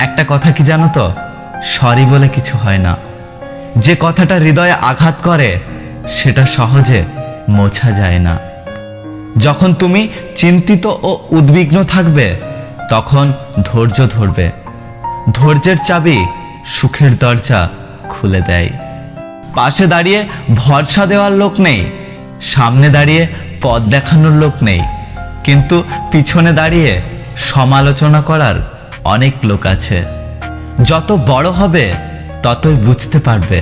একটা কথা কি জানো তো, সরি বলে কিছু হয় না। যে কথাটা হৃদয়ে আঘাত করে সেটা সহজে মোছা যায় না। যখন তুমি চিন্তিত ও উদ্বিগ্ন থাকবে তখন ধৈর্য ধরবে। ধৈর্যের চাবি সুখের দরজা খুলে দেয়। পাশে দাঁড়িয়ে ভরসা দেওয়ার লোক নেই, সামনে দাঁড়িয়ে পথ দেখানোর লোক নেই, কিন্তু পিছনে দাঁড়িয়ে সমালোচনা করার অনেক লোক আছে। যত বড় হবে ততই বুঝতে পারবে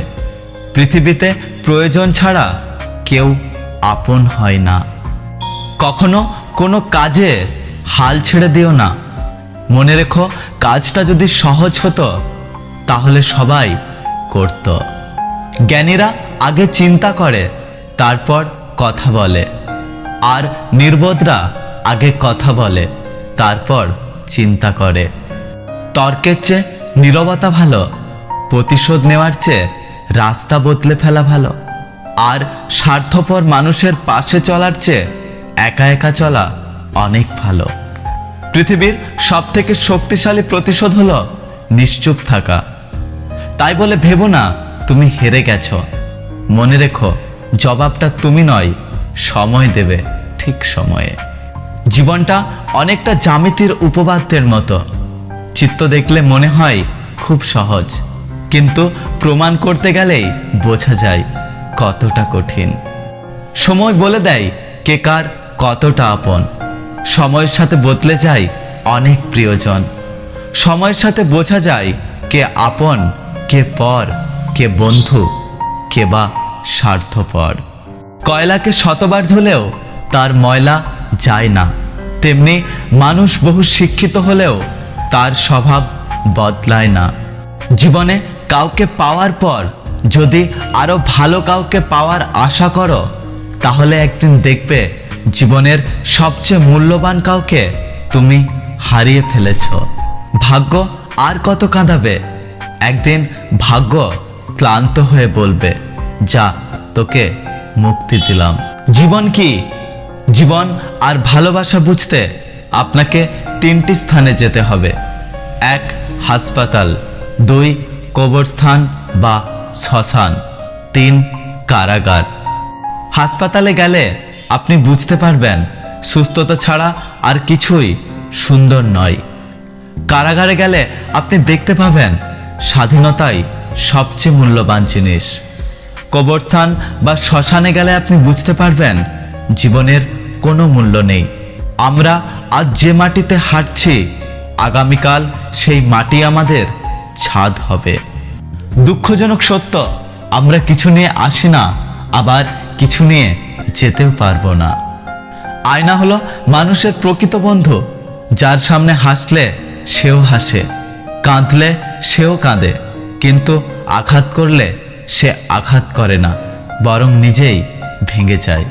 পৃথিবীতে প্রয়োজন ছাড়া কেউ আপন হয় না। কখনো কোনো কাজে হাল ছেড়ে দিও না। মনে রেখো, কাজটা যদি সহজ হতো তাহলে সবাই করত। জ্ঞানীরা আগে চিন্তা করে তারপর কথা বলে, আর নির্বোধরা আগে কথা বলে তারপর চিন্তা করে। তর্কের চেয়ে নীরবতা ভালো, প্রতিশোধ নেওয়ার চেয়ে রাস্তা বদলে ফেলা ভালো, আর স্বার্থপর মানুষের পাশে চলার চেয়ে একা একা চলা অনেক ভালো। পৃথিবীর সবথেকে শক্তিশালী প্রতিশোধ হলো নিশ্চুপ থাকা। তাই বলে ভেবো না তুমি হেরে গেছো। মনে রেখো, জবাবটা তুমি নয়, সময় দেবে ঠিক সময়ে। জীবনটা অনেকটা জ্যামিতির উপপাদ্যের মতো। চিত্র দেখলে মনে হয় খুব সহজ, কিন্তু প্রমাণ করতে গেলেই বোঝা যায় কতটা কঠিন। সময় বলে দেয় কে কার কতটা আপন। সময়ের সাথে বদলে যায় অনেক প্রিয়জন। সময়ের সাথে বোঝা যায় কে আপন, কে পর, কে বন্ধু, কে বা স্বার্থপর। কয়লাকে শতবার ধুলেও তার ময়লা যায় না, তেমনি মানুষ বহু শিক্ষিত হলেও তার স্বভাব বদলায় না। জীবনে কাউকে পাওয়ার পর যদি আরো ভালো কাউকে পাওয়ার আশা করো, তাহলে একদিন দেখবে জীবনের সবচেয়ে মূল্যবান কাউকে তুমি হারিয়ে ফেলেছ। ভাগ্য আর কত কাঁদাবে? একদিন ভাগ্য ক্লান্ত হয়ে বলবে, যা, তোকে মুক্তি দিলাম। জীবন কি? জীবন আর ভালোবাসা বুঝতে আপনাকে 3টি স্থানে যেতে হবে। 1, হাসপাতাল। 2, কবরস্থান বা শ্মশান। 3, কারাগার। হাসপাতালে গেলে আপনি বুঝতে পারবেন সুস্থতা ছাড়া আর কিছুই সুন্দর নয়। কারাগারে গেলে আপনি দেখতে পাবেন স্বাধীনতাই সবচেয়ে মূল্যবান জিনিস। কবরস্থান বা শ্মশানে গেলে আপনি বুঝতে পারবেন জীবনের কোনো মূল্য নেই। আমরা আজ যে মাটিতে হাঁটছি, আগামীকাল সেই মাটি আমাদের ছাদ হবে। দুঃখজনক সত্য, আমরা কিছু নিয়ে আসি না, আবার কিছু নিয়ে যেতেও পারবো না। আয়না হলো মানুষের প্রকৃত বন্ধু। যার সামনে হাসলে সেও হাসে, কাঁদলে সেও কাঁদে, কিন্তু আঘাত করলে সে আঘাত করে না, বরং নিজেই ভেঙে যায়।